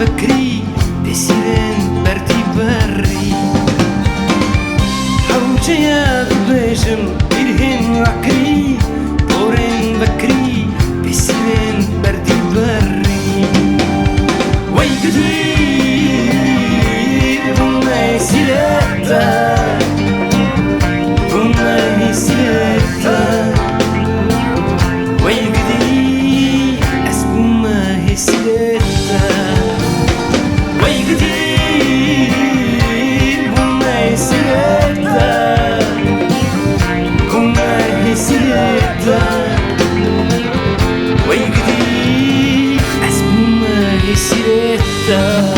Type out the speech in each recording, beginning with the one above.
بكري بسيرين بردي بري حوجيا ببيجم إلهن وعكري بورين بكري بسيرين بردي بري ويقدي بما يسيلتا بما يسيلتا ويقدي أسبما يسيلتا ويقدي بما يسيلتا بما يسيلتا ويقدي أسبما يسيلتا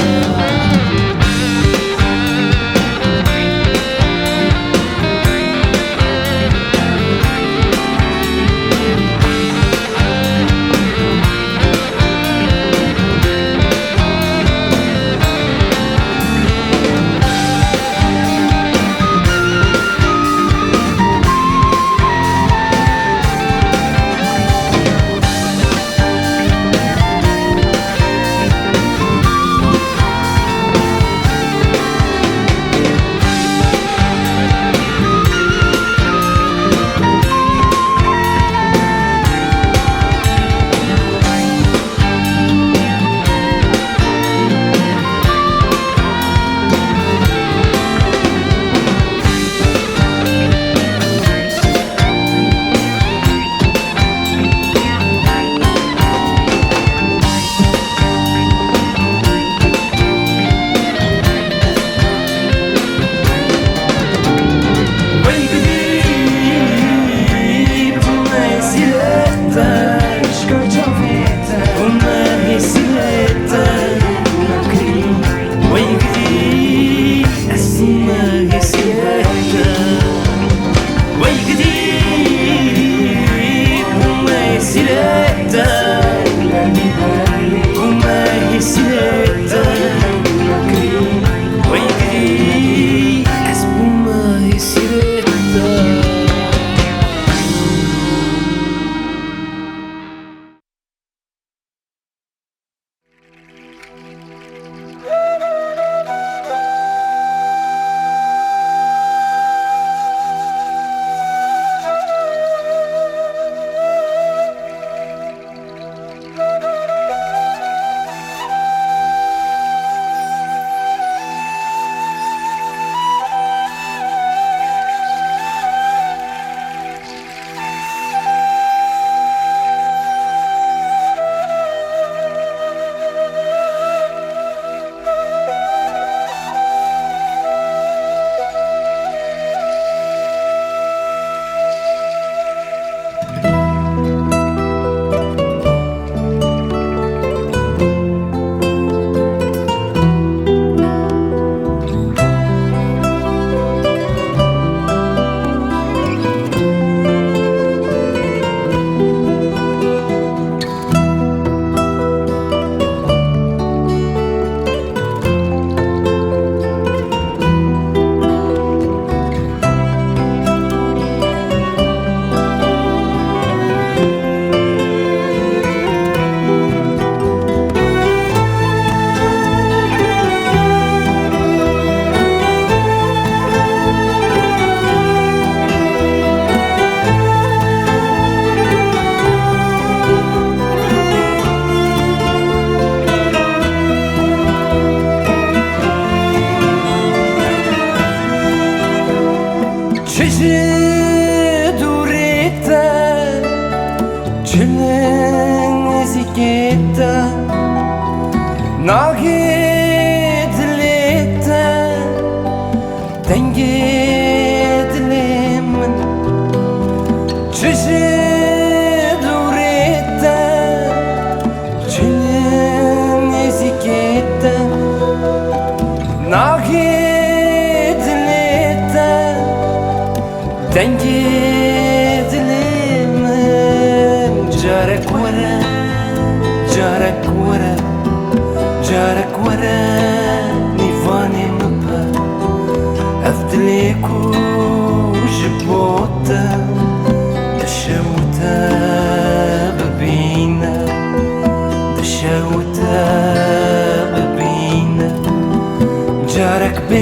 جارك ورا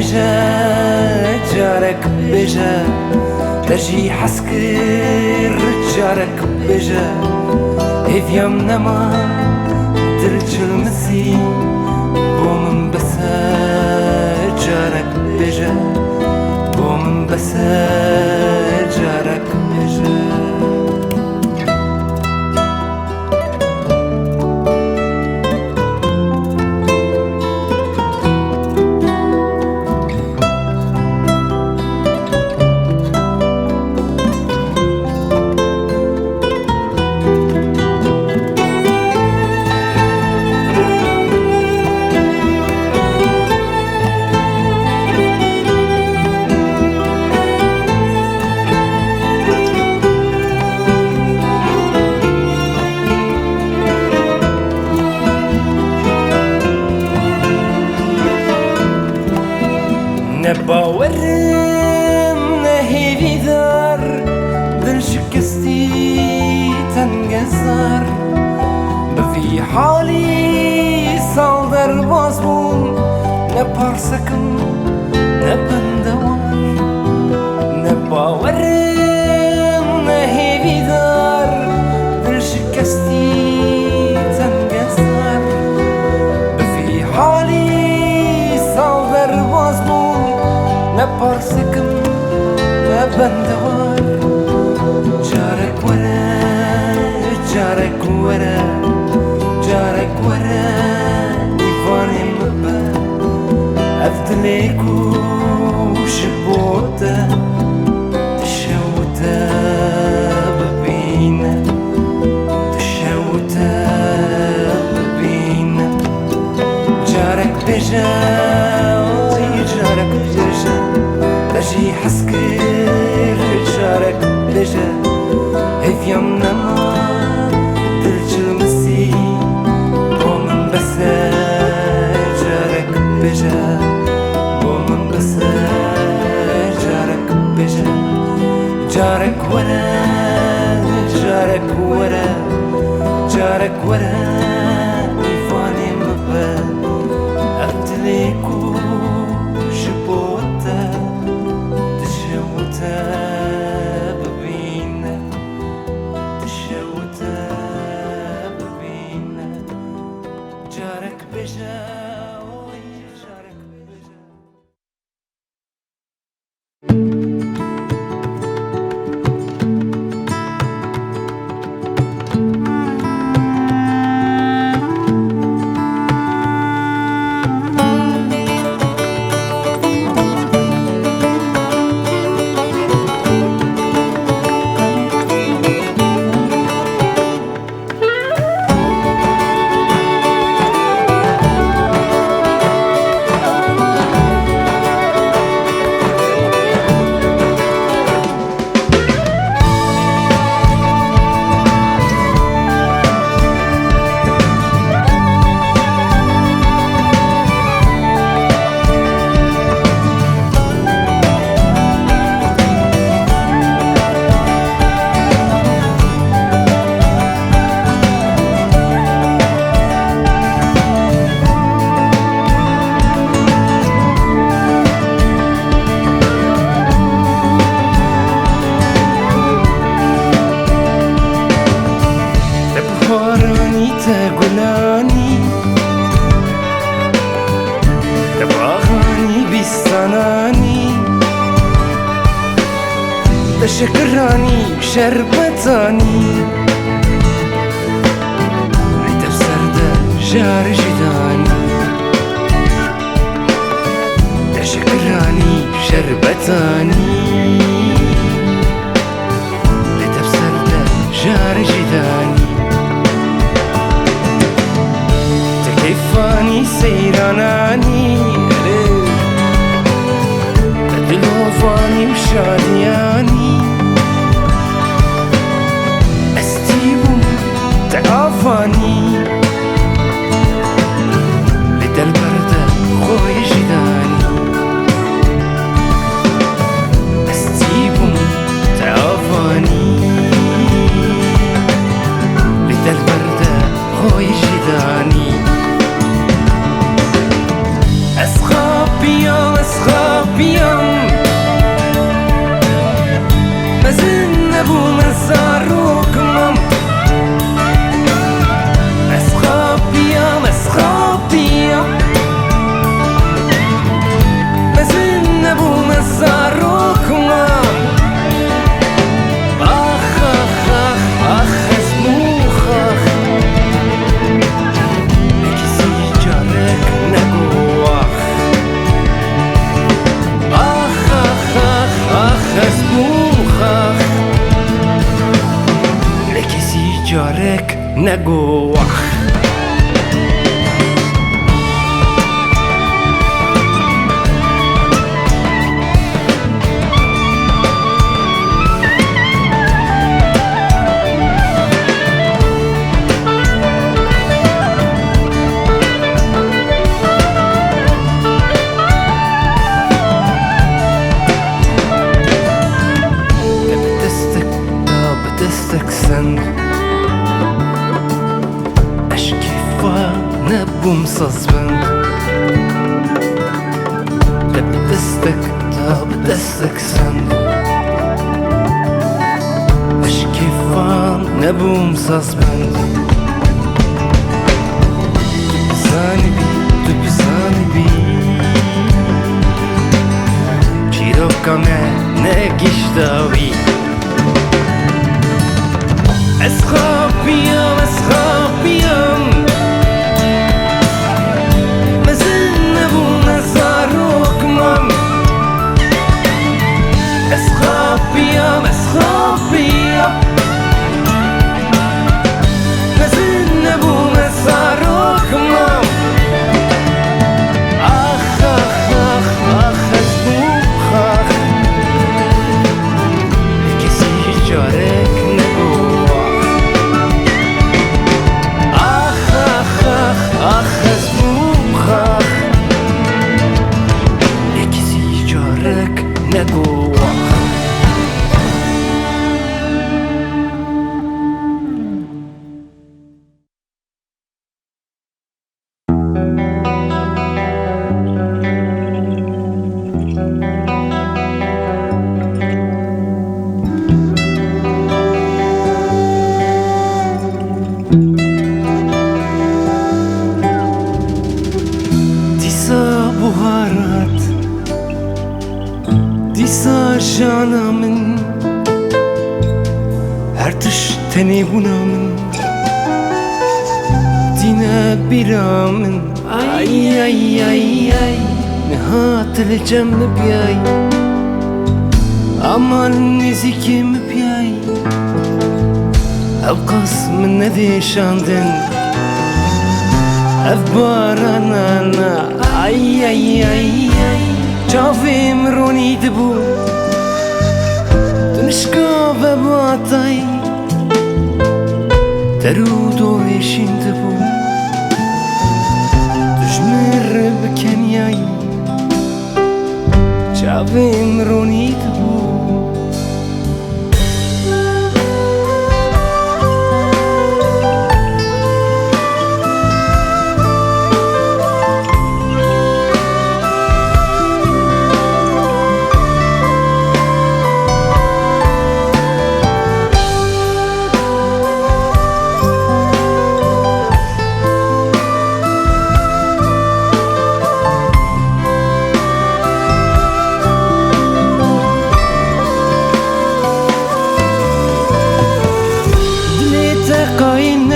بيجا جارك بيجا تجي حسكر جارك بيجا هفيام نما دلج المسي بومن بسا جارك بيجا بومن بسا جارك بيجا نباورم نهيفي دار دل شكستي تنقصر بفي حالي صالدر بازبون نبارسكم نبندوار نباورم نهيفي دار دل شكستي تنقصر بفي حالي صالدر بازبون نبارسكم نبندوار جارك ورا جارك ورا جارك ورا يفاني مبا أفتليكو شبوتا تشوتا ببينا تشوتا ببينا جارك بيجا جارك بيجا تجي حسكر جارك بيجا هفيام نما دلج المسي بومن بسا جارك بيجا بومن بسا جارك بيجا جارك ورا جارك ورا جارك ورا يفاني مبا أفتليكو شبوتا تشوتا ببينا تشوتا ببينا جارك بيجا جارك بيجا تقولاني تبغاني بيستناني تشكراني شربتاني لتفسر ده جار جداني تشكراني شربتاني لتفسر ده جار جداني تكيفاني سيراناني تدلوفاني وشادياني استيبو تعافاني لدى البردة خوي جداني استيبو تعافاني لدى البردة خوي جداني أسخاب يا أسخاب جارك نگوخ اشكيفا نبوم صزبن بدستك تا بدستك سند اشكيفا نبوم صزبن بزاني بي چیروکا me نگیشتاوی اسخابيام مزنبو نزاروك مام اسخابيام مزنبو نزاروك مام اخ اسبوخ لكسي جارك بهارات دیسا جانا من هر تشتنی بونا من دینا بیرا من ای نهات الجم بیای امان نزیکم بیای ابقاس من ندیشاندن افبارنا ای جافي مروني دبو تنشكا بباطاي ترودو يشين دبو تجمر بكنياي جافي مروني دبو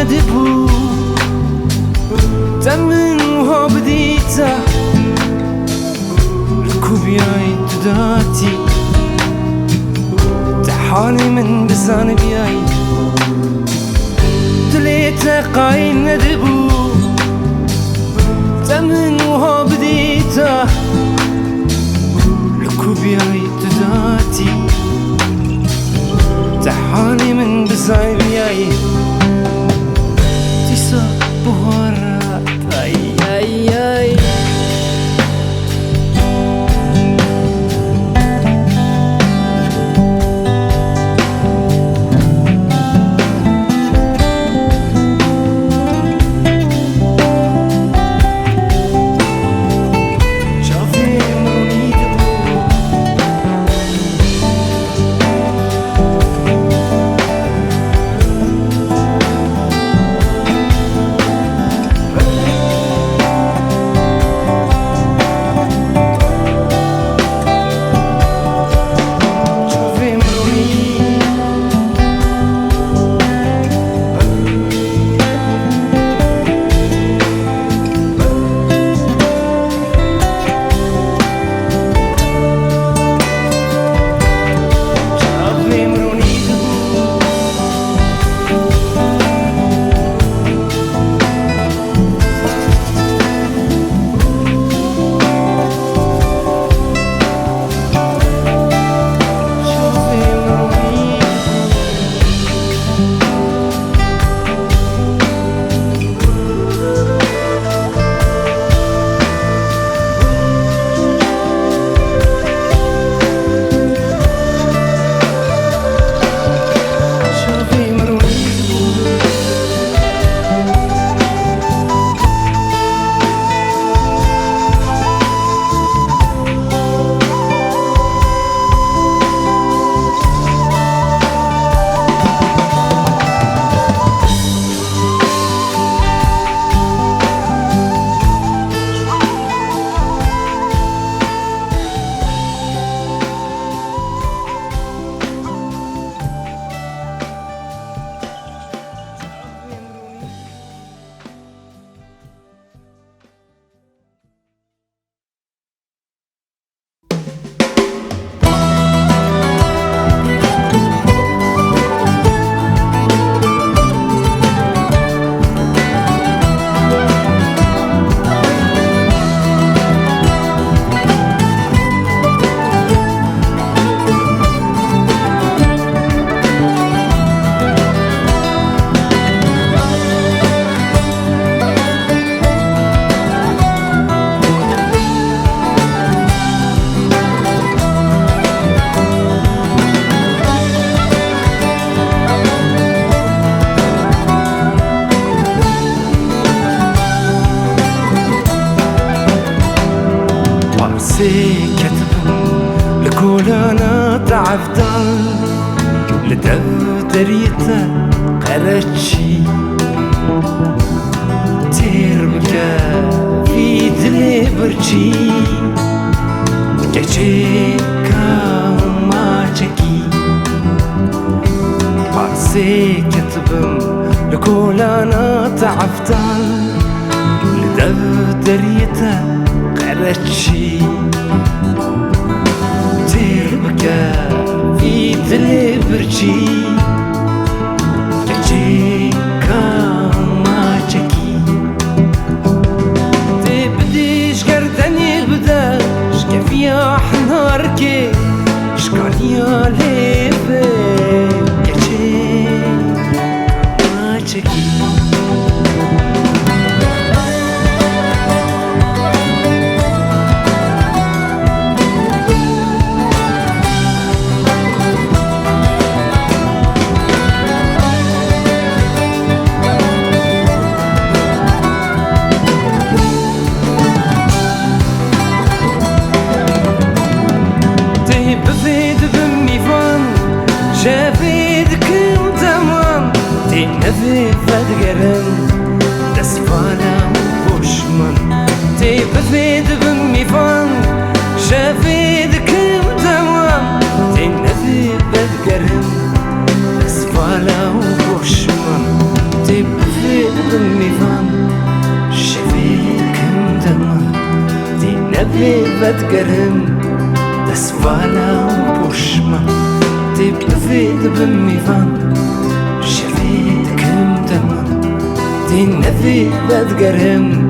ندبو تمن وها بديته ركوبياي تداتي تحاني من بزان بياي دليت قاين ندبو تمن وها بديته ركوبياي تداتي تحاني من بزان بياي بهارات ای كتبن لكولانا تعفضل لدفتريتا قرتشي تربكا في دلي برشي كچيكا ما چكي كتبن لكولانا تعفضل لدفتريتا قرتشي تربكا في دلي برشي كچيكا ما چكي تبديش كردني بدا شكفيا حناركي شكاليا ليبي كچيكا ما چكي نفي فدقرن دسفانا وبوشمن تي بفيد بميفان شافيد كم تمام تي نفي فدقرن دسفانا وبوشمن تي بفيد بميفان شافيد كم تمام تي نفي فدقرن دسفانا وبوشمن تي بفيد بميفان نفي بدقرهم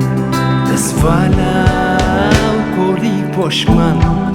دسفالا وكولي بوشمان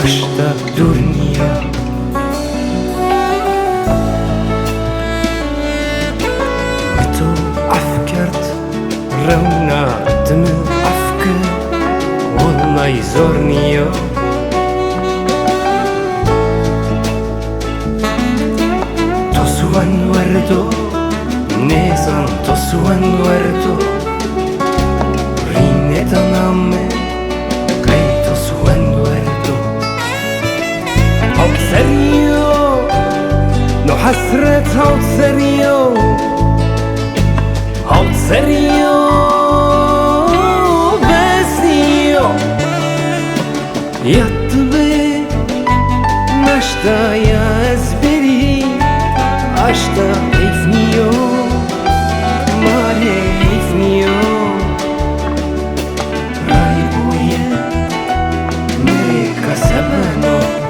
أشتاق دنيا متو أفكرت رونا دم أفكر والله يزورني تسوان وردو نيزان تسوان وردو رينة نامي سريو نو حسرت هاوت سريو هاوت سريو بسيو يطبي نشتا يا زبري عشتا حيفنيو مالي حيفنيو رايبويا مريكا سبانو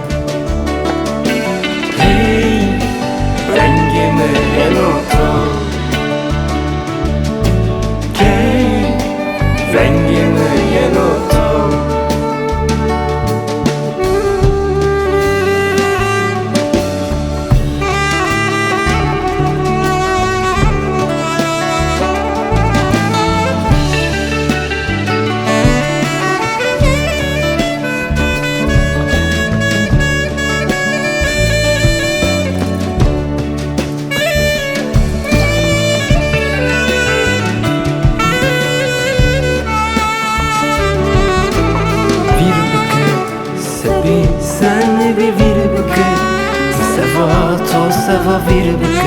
سوا فير بك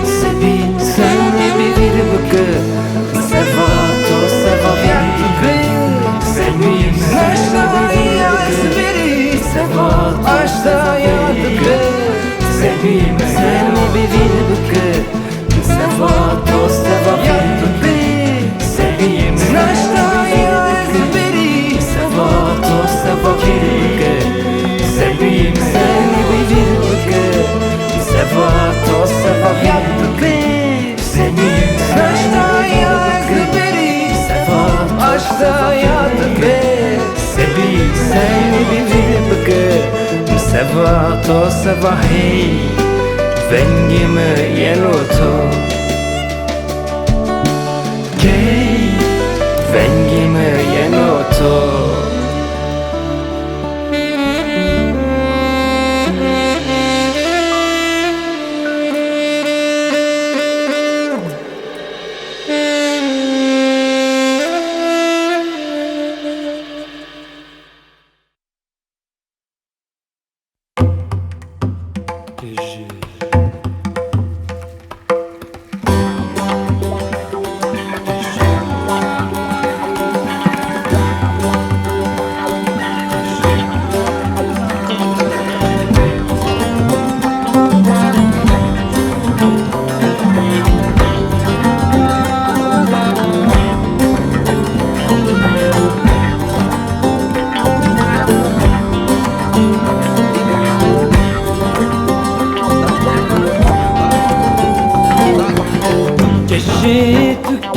سبي سنة بفير بك سوا تو سوا فير بك سبي سنة بفير بك سوا عشتا يدك سبي سنة بفير بك سوا تو سوا فير بك سبي عشتا يدك سوا تو سوا فير بك سبي سنة بفير بك سوا تو سوا فير بك سبي عشتا يدك سوا عشتا يدك سبي سنة بفير بك سوا تو سوا هي Vengime yeloto Kei Vengime yeloto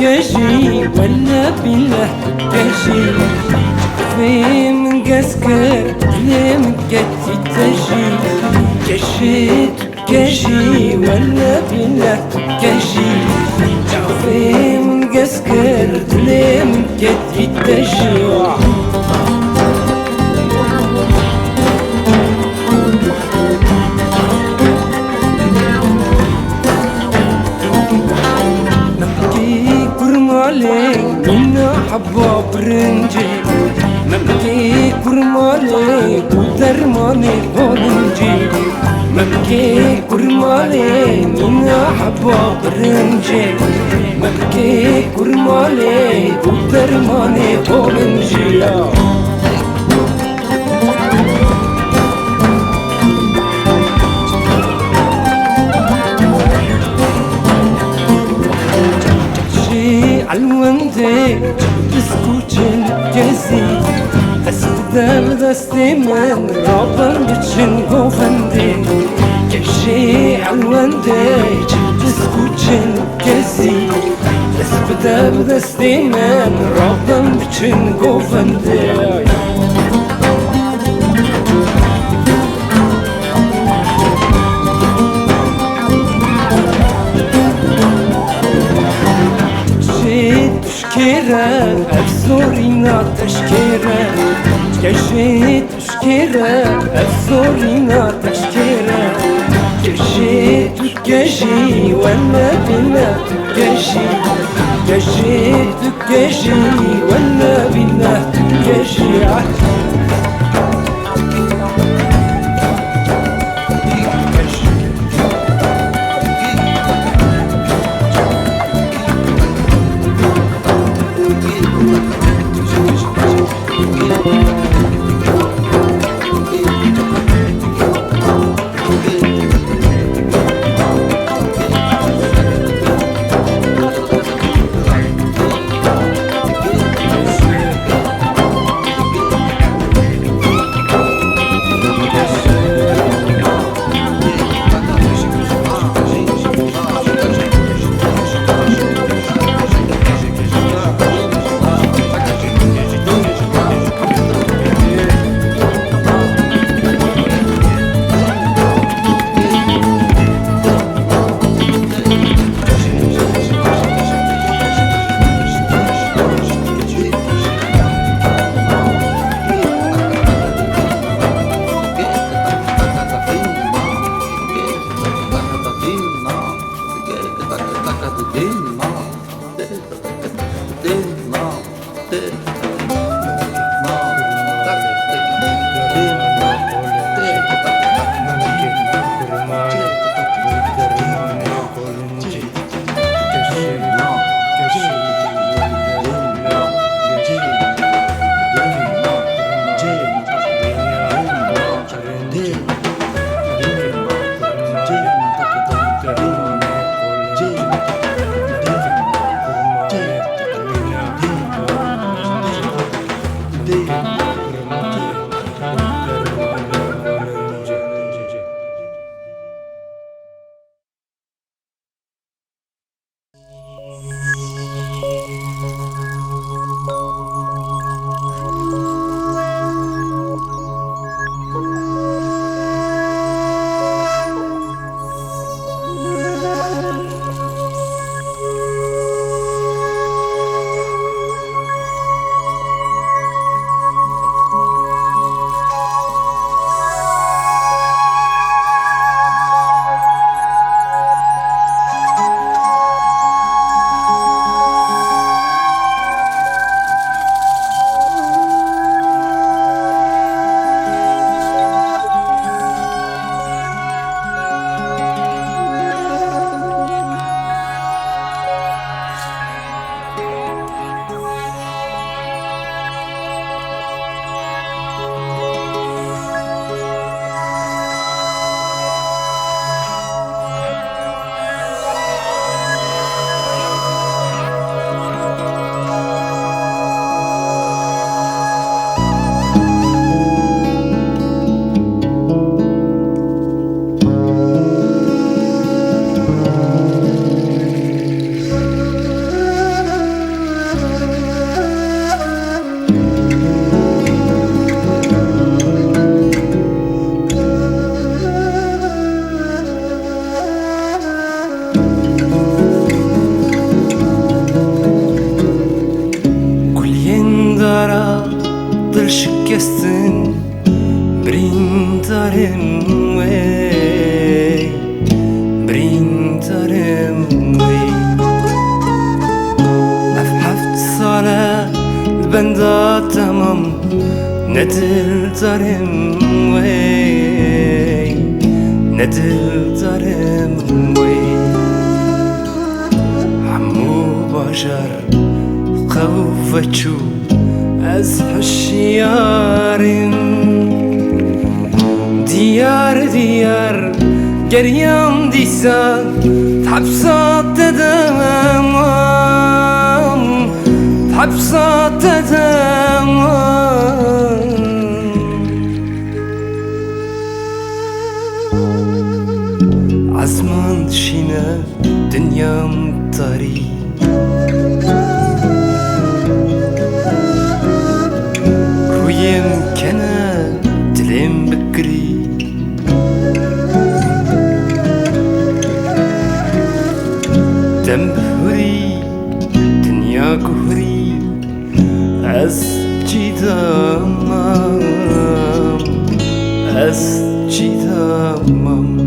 تكجي ولا بالله تكجي في من قسكر لم قتي تجي كجي تكجي ولا بالله تكجي في من قسكر لم قتي تجي منا حبا برنجي ممكي كرمالي ودرماني بولنجي ممكي كرمالي منا حبا برنجي ممكي كرمالي ودرماني بولنجي عالوندي بسكوتشن كاسي استدام دستي من رابن بتشن قوفندي كشي عالوندي بسكوتشن كاسي استدام دستي من رابن بتشن قوفندي تشكيرة أفسورينا تشكيرة كشي تشكيرة أفسورينا تشكيرة كشي تكشي ولا بلا تكشي كشي تكشي ولا بلا تكشي نه دل دارم وی نه دل دارم وی همو باجر قوه چو از هوشیارم دیار دیار گریم دیسا تحبسات ددم تحبسات ددم عزمان شینه دنیام تاری رویم کنه دلم بکری دم بهوری دنیا گوری از چی دامم از چی دامم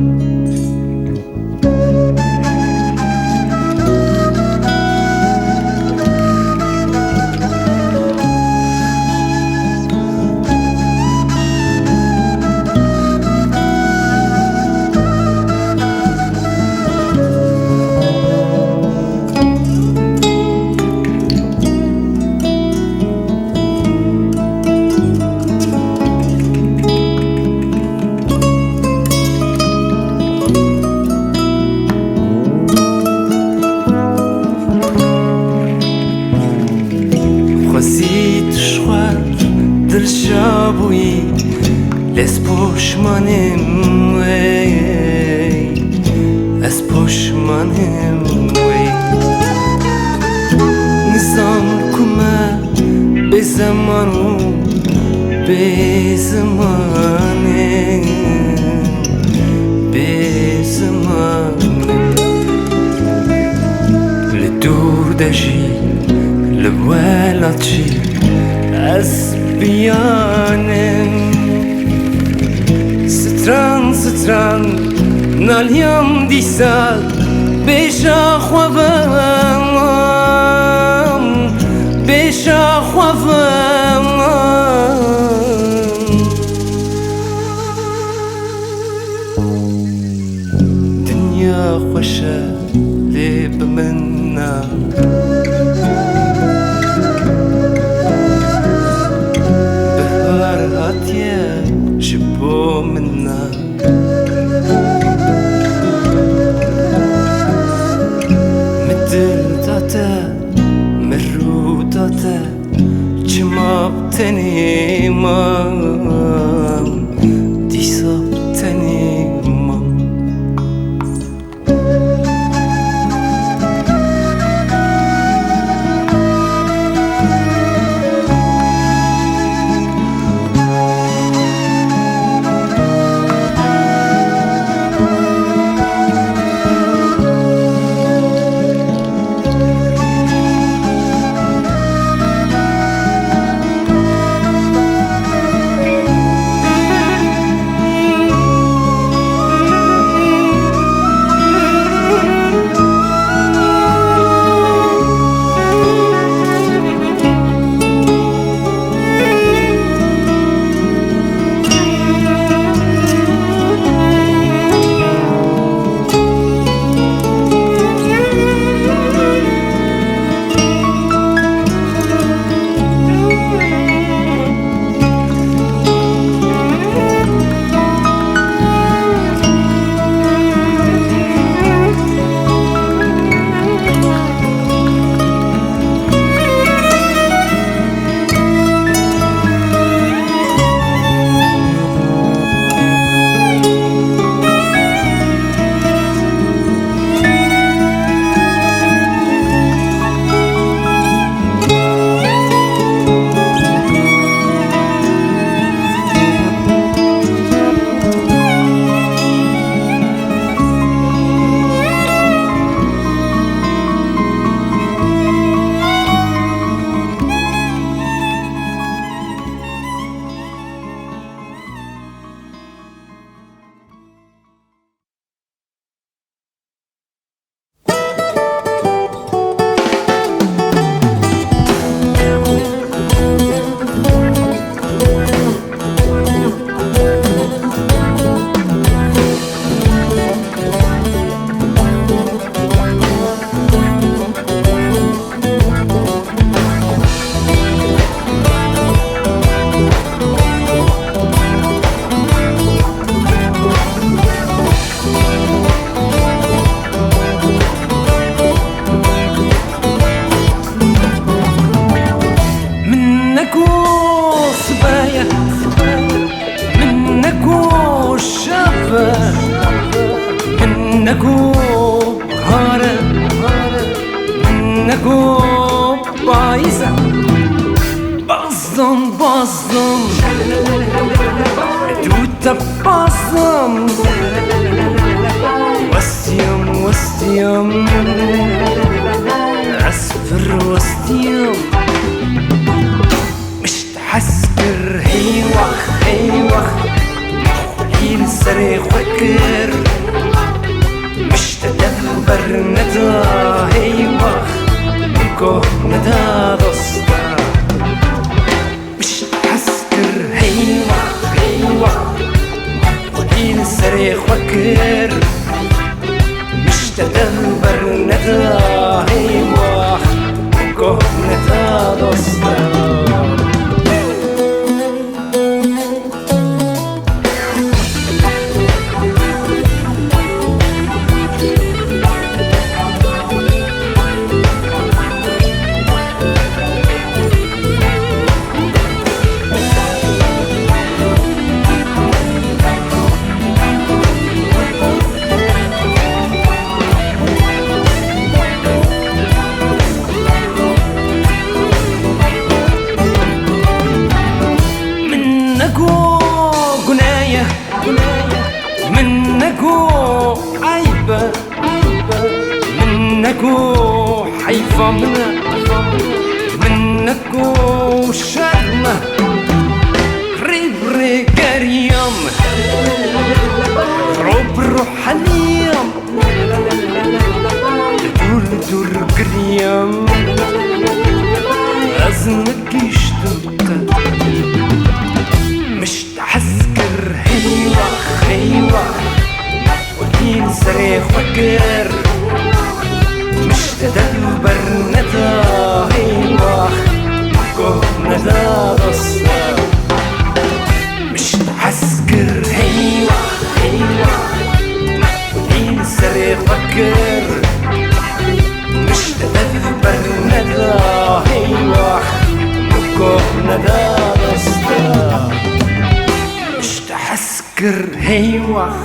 خوزید شوار دل شابوی لس پشمانم وی از پشمانم وی نظام کمه به زمانو به زمانه به زمانه لدور دجی لولاتشي أسبيانم ستران ستران ناليام ديسال بيشا خوابم بيشا خوابم دنيا خوشة لي بمنا شبو منا مدل داتا مرو داتا جماب تني مام ديساب تني مام نگو بایزم بازم دوتا بازم وستیم أصفر وستیم مش تحسكر هيوخ حين سريخ وكر مش تدبر ندى هيوخ منكو ندى دوستا مش تحسكر هيوخ حين سريخ وكر مش تدبر ندى هيوخ منكو ندى دوستا منكو عيبة منكو حيفا منكو شرمة ريب كريم روب روح اليوم دور كريم أزمك يشتمت مش تحسكر هيوخ وكين سريخ وكر مش تدبر ندى هيوخ كوه ندى دوستا مش تحسكر هيوخ وكين سريخ وكر مش تدبر ندى هيوخ كوه ندى دوستا مش تحسكر هيوخ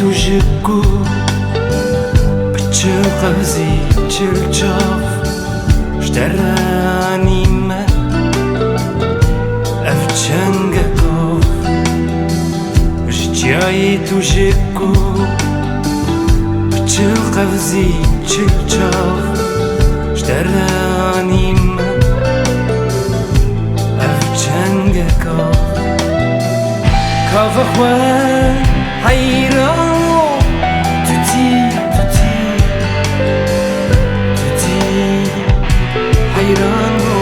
توجكو بتشل قبزي تشل شاف اشتراني ما أفتشنجكو جاي توجكو بتشل قبزي تشل شاف اشتراني ما أفتشنجكو كافخوان حيرانو توتي حيرانو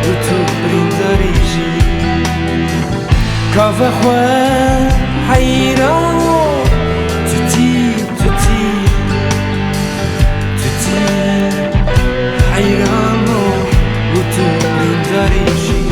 دوتو برينداريجي كافة خواه حيرانو تتي تتي تتي حيرانو وتورين داريشي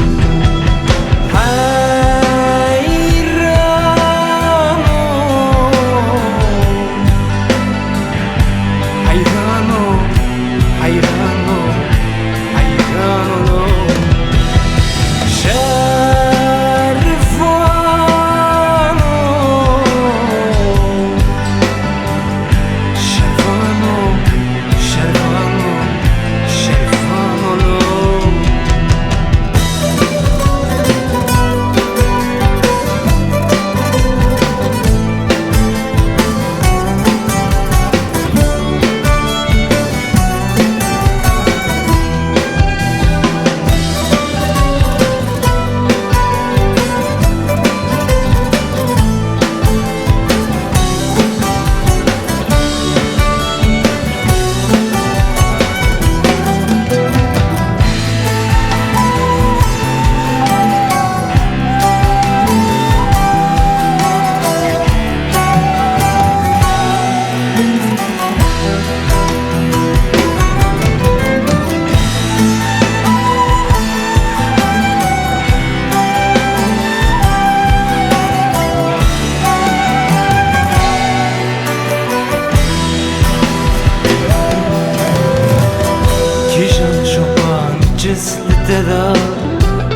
للددا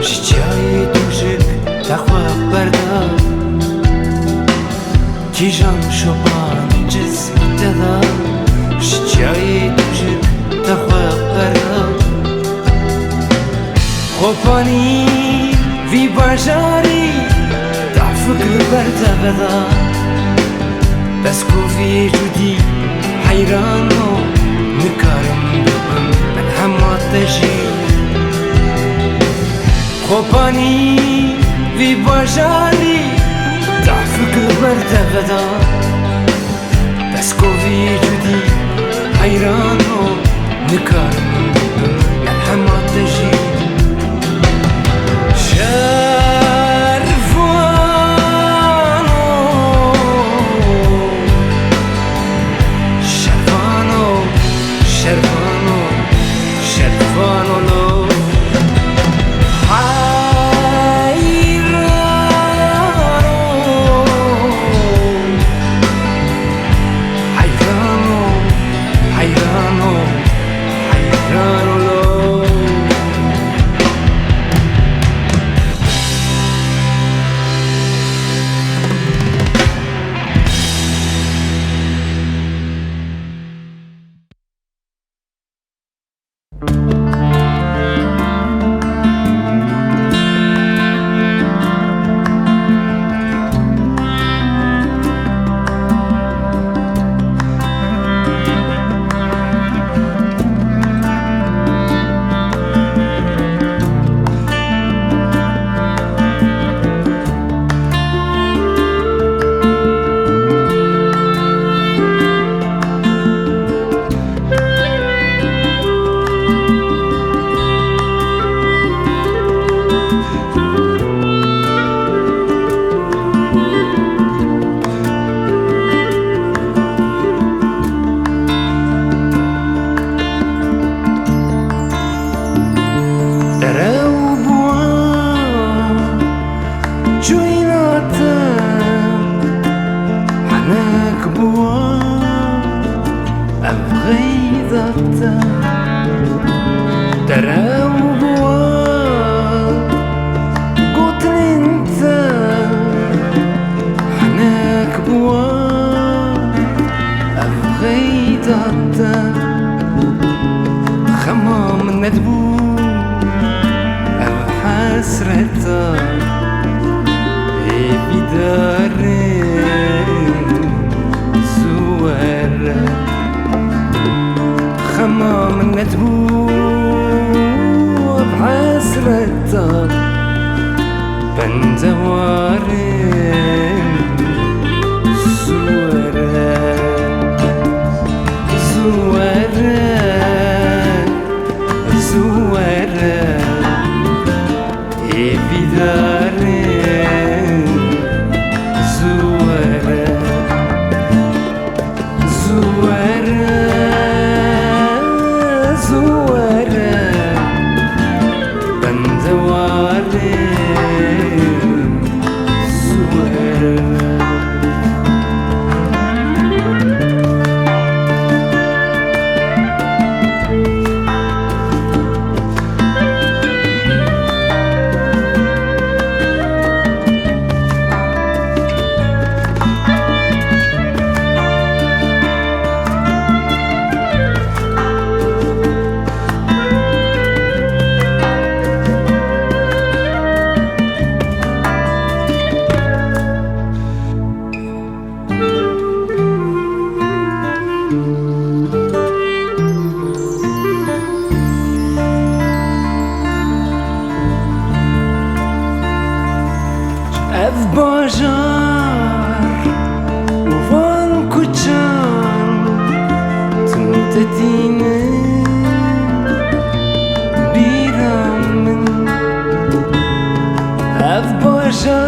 شجاعي توجك تخوى بردا كيجان شوبان جز للددا شجاعي توجك تخوى بردا خوباني في بجاري تعفك البردا بدا بس كوفي جودي حيرانو نكارم دبم من همات تجي خوباني في بجاري تعفك البردا بدا بس كوفي جودي حيرانو نكارم دبم من همات تجي خمام ندبو أو حسرتا في دار زوار خمام ندبو أو حسرتا بندوار زوار في دار باجار وفان كوچان تمتتيني بیرم من اف باجار